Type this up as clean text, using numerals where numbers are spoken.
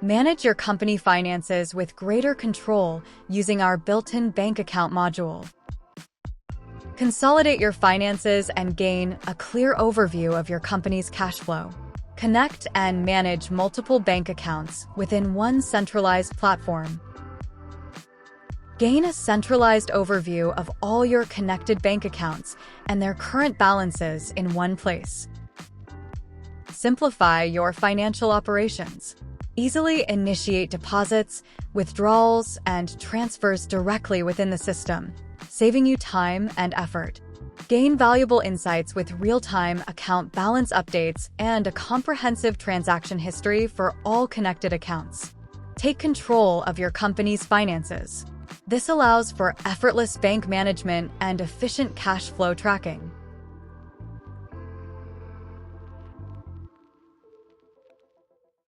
Manage your company finances with greater control using our built-in bank account module. Consolidate your finances and gain a clear overview of your company's cash flow. Connect and manage multiple bank accounts within one centralized platform. Gain a centralized overview of all your connected bank accounts and their current balances in one place. Simplify your financial operations. Easily initiate deposits, withdrawals, and transfers directly within the system, saving you time and effort. Gain valuable insights with real-time account balance updates and a comprehensive transaction history for all connected accounts. Take control of your company's finances. This allows for effortless bank management and efficient cash flow tracking.